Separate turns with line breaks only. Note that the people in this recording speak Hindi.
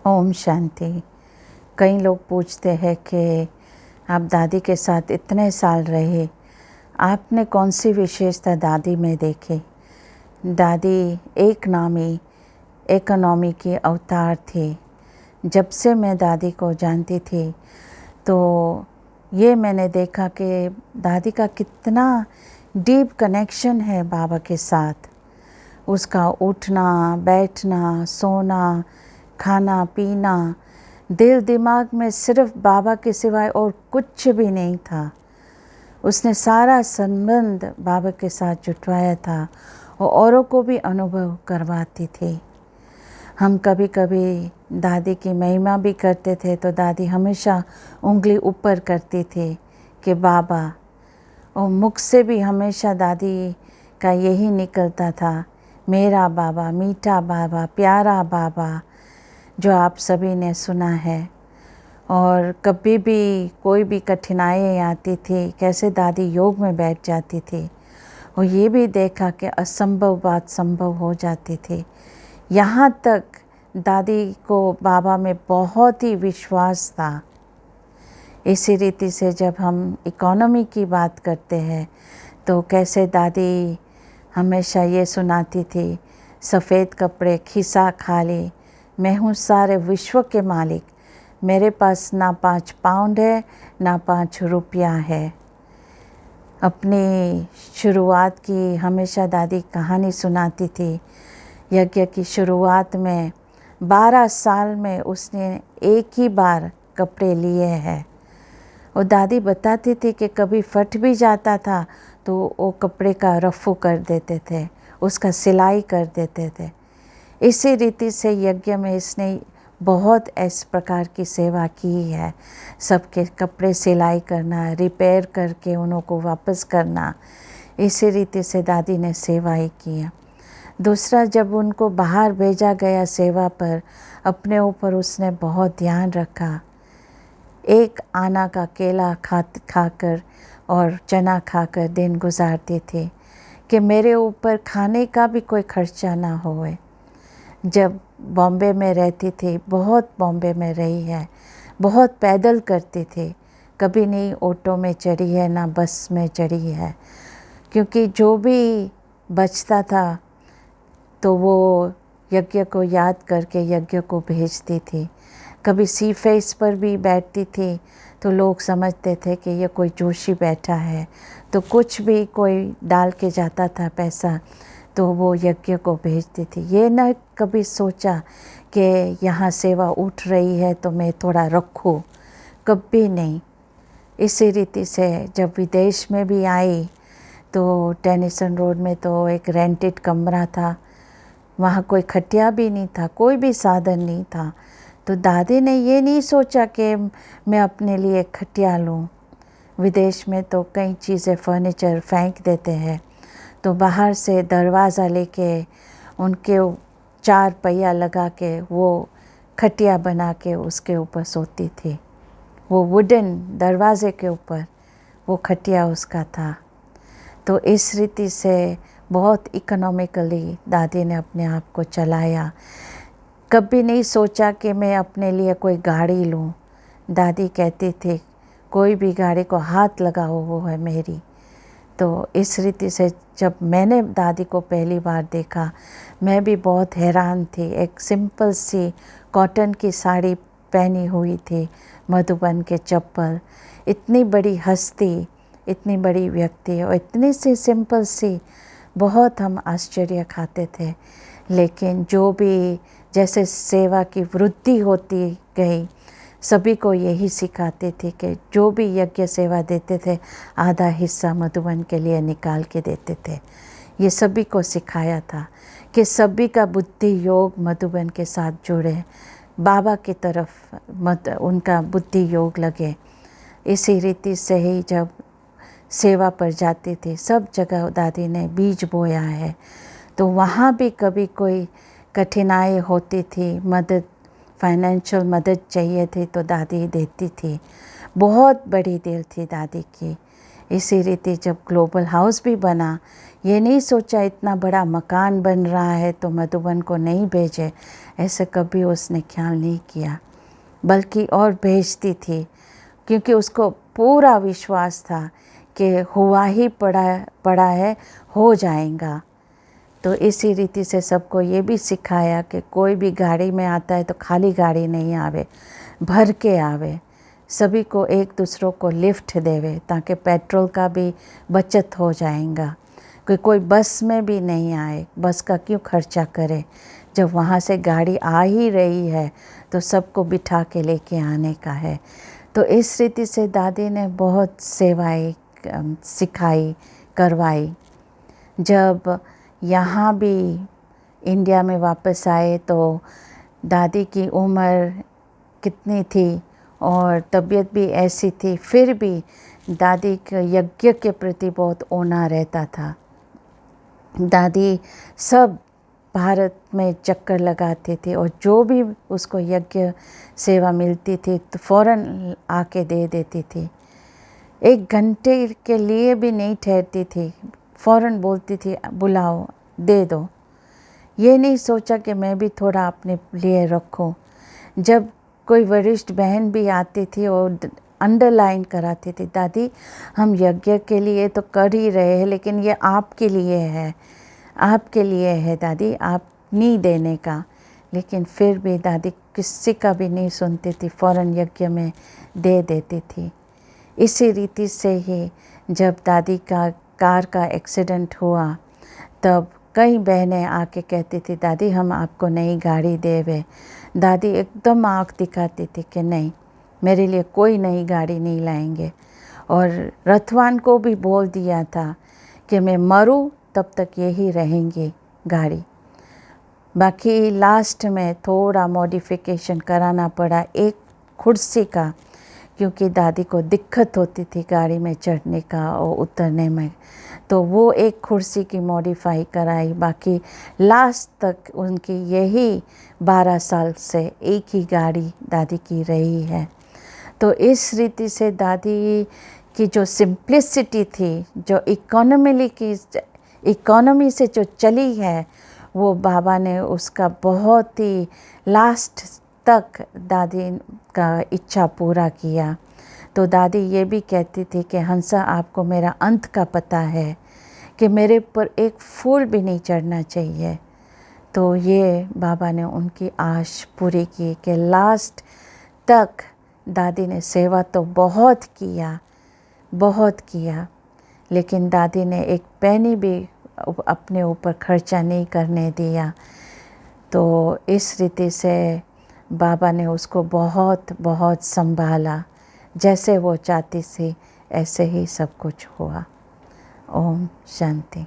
ओम शांति। कई लोग पूछते हैं कि आप दादी के साथ इतने साल रहे, आपने कौन सी विशेषता दादी में देखी? दादी एक नामी इकोनॉमी की अवतार थी। जब से मैं दादी को जानती थी तो ये मैंने देखा कि दादी का कितना डीप कनेक्शन है बाबा के साथ। उसका उठना, बैठना, सोना, खाना पीना, दिल दिमाग में सिर्फ बाबा के सिवाय और कुछ भी नहीं था। उसने सारा संबंध बाबा के साथ जुटवाया था और औरों को भी अनुभव करवाती थी। हम कभी कभी दादी की महिमा भी करते थे तो दादी हमेशा उंगली ऊपर करती थी कि बाबा, और मुख से भी हमेशा दादी का यही निकलता था, मेरा बाबा, मीठा बाबा, प्यारा बाबा, जो आप सभी ने सुना है। और कभी भी कोई भी कठिनाई आती थी, कैसे दादी योग में बैठ जाती थी और ये भी देखा कि असंभव बात संभव हो जाती थी। यहाँ तक दादी को बाबा में बहुत ही विश्वास था। इसी रीति से जब हम इकोनॉमी की बात करते हैं तो कैसे दादी हमेशा ये सुनाती थी, सफ़ेद कपड़े, खिस्सा खाली, मैं हूँ सारे विश्व के मालिक, मेरे पास ना 5 पाउंड है ना 5 रुपया है। अपनी शुरुआत की हमेशा दादी कहानी सुनाती थी। यज्ञ की शुरुआत में 12 साल में उसने एक ही बार कपड़े लिए हैं। और दादी बताती थी कि कभी फट भी जाता था तो वो कपड़े का रफ़ू कर देते थे, उसका सिलाई कर देते थे। इसी रीति से यज्ञ में इसने बहुत इस प्रकार की सेवा की है। सबके कपड़े सिलाई करना, रिपेयर करके उनको वापस करना, इसी रीति से दादी ने सेवाएं की है। दूसरा, जब उनको बाहर भेजा गया सेवा पर, अपने ऊपर उसने बहुत ध्यान रखा। एक आना का केला खाकर और चना खाकर दिन गुजारती थी कि मेरे ऊपर खाने का भी कोई खर्चा ना होए। जब बॉम्बे में रहती थी, बहुत बॉम्बे में रही है, बहुत पैदल करती थी, कभी नहीं ऑटो में चढ़ी है ना बस में चढ़ी है, क्योंकि जो भी बचता था तो वो यज्ञ को याद करके यज्ञ को भेजती थी। कभी सी फेस पर भी बैठती थी तो लोग समझते थे कि ये कोई जोशी बैठा है, तो कुछ भी कोई डाल के जाता था पैसा तो वो यज्ञ को भेजती थी। ये न कभी सोचा कि यहाँ सेवा उठ रही है तो मैं थोड़ा रखूँ, कभी नहीं। इसी रीति से जब विदेश में भी आई तो टेनिसन रोड में तो एक रेंटेड कमरा था, वहाँ कोई खटिया भी नहीं था, कोई भी साधन नहीं था। तो दादी ने ये नहीं सोचा कि मैं अपने लिए खटिया लूँ। विदेश में तो कई चीज़ें फर्नीचर फेंक देते हैं, तो बाहर से दरवाज़ा लेके उनके 4 पहिया लगा के वो खटिया बना के उसके ऊपर सोती थी। वो वुडन दरवाज़े के ऊपर वो खटिया उसका था। तो इस रीति से बहुत इकोनॉमिकली दादी ने अपने आप को चलाया। कभी नहीं सोचा कि मैं अपने लिए कोई गाड़ी लूँ। दादी कहती थी कोई भी गाड़ी को हाथ लगाओ वो है मेरी। तो इस रीति से जब मैंने दादी को पहली बार देखा, मैं भी बहुत हैरान थी। एक सिंपल सी कॉटन की साड़ी पहनी हुई थी, मधुबन के चप्पल, इतनी बड़ी हस्ती, इतनी बड़ी व्यक्ति और इतनी सी सिंपल सी, बहुत हम आश्चर्य खाते थे। लेकिन जो भी जैसे सेवा की वृद्धि होती गई, सभी को यही सिखाते थे कि जो भी यज्ञ सेवा देते थे आधा हिस्सा मधुबन के लिए निकाल के देते थे। ये सभी को सिखाया था कि सभी का बुद्धि योग मधुबन के साथ जुड़े, बाबा की तरफ उनका बुद्धि योग लगे। इसी रीति से ही जब सेवा पर जाती थी, सब जगह दादी ने बीज बोया है। तो वहाँ भी कभी कोई कठिनाई होती थी, मदद, फाइनेंशियल मदद चाहिए थी तो दादी देती थी। बहुत बड़ी दिल थी दादी की। इसी रीति जब ग्लोबल हाउस भी बना, ये नहीं सोचा इतना बड़ा मकान बन रहा है तो मधुबन को नहीं भेजे, ऐसे कभी उसने ख्याल नहीं किया, बल्कि और भेजती थी, क्योंकि उसको पूरा विश्वास था कि हुआ ही पड़ा है, हो जाएगा। तो इसी रीति से सबको ये भी सिखाया कि कोई भी गाड़ी में आता है तो खाली गाड़ी नहीं आवे, भर के आवे, सभी को एक दूसरों को लिफ्ट देवे, ताकि पेट्रोल का भी बचत हो जाएगा। कोई बस में भी नहीं आए, बस का क्यों खर्चा करे, जब वहाँ से गाड़ी आ ही रही है तो सबको बिठा के लेके आने का है। तो इस रीति से दादी ने बहुत सेवाएं सिखाई, करवाई। जब यहाँ भी इंडिया में वापस आए तो दादी की उम्र कितनी थी और तबीयत भी ऐसी थी, फिर भी दादी के यज्ञ के प्रति बहुत ओना रहता था। दादी सब भारत में चक्कर लगाते थे और जो भी उसको यज्ञ सेवा मिलती थी तो फ़ौरन आके दे देती थी। 1 घंटे के लिए भी नहीं ठहरती थी, फ़ौरन बोलती थी बुलाओ दे दो। ये नहीं सोचा कि मैं भी थोड़ा अपने लिए रखूं। जब कोई वरिष्ठ बहन भी आती थी और अंडरलाइन कराती थी, दादी हम यज्ञ के लिए तो कर ही रहे हैं, लेकिन ये आपके लिए है, आपके लिए है दादी, आप नहीं देने का। लेकिन फिर भी दादी किसी का भी नहीं सुनती थी, फ़ौरन यज्ञ में दे देती थी। इसी रीति से ही जब दादी का कार का एक्सीडेंट हुआ तब कई बहनें आके कहती थी दादी हम आपको नई गाड़ी देवे। दादी एकदम आँख दिखाती थी कि नहीं, मेरे लिए कोई नई गाड़ी नहीं लाएंगे। और रथवान को भी बोल दिया था कि मैं मरूं तब तक यही रहेंगी गाड़ी। बाकी लास्ट में थोड़ा मॉडिफिकेशन कराना पड़ा एक कुर्सी का, क्योंकि दादी को दिक्कत होती थी गाड़ी में चढ़ने का और उतरने में, तो वो एक कुर्सी की मॉडिफाई कराई। बाकी लास्ट तक उनकी यही 12 साल से एक ही गाड़ी दादी की रही है। तो इस रीति से दादी की जो सिंप्लिसिटी थी, जो इकोनॉमी से जो चली है, वो बाबा ने उसका बहुत ही लास्ट तक दादी का इच्छा पूरा किया। तो दादी ये भी कहती थी कि हंसा आपको मेरा अंत का पता है कि मेरे पर एक फूल भी नहीं चढ़ना चाहिए। तो ये बाबा ने उनकी आश पूरी की कि लास्ट तक दादी ने सेवा तो बहुत किया, लेकिन दादी ने एक पैनी भी अपने ऊपर खर्चा नहीं करने दिया। तो इस रीति से बाबा ने उसको बहुत संभाला, जैसे वो चाहती थी ऐसे ही सब कुछ हुआ। ओम शांति।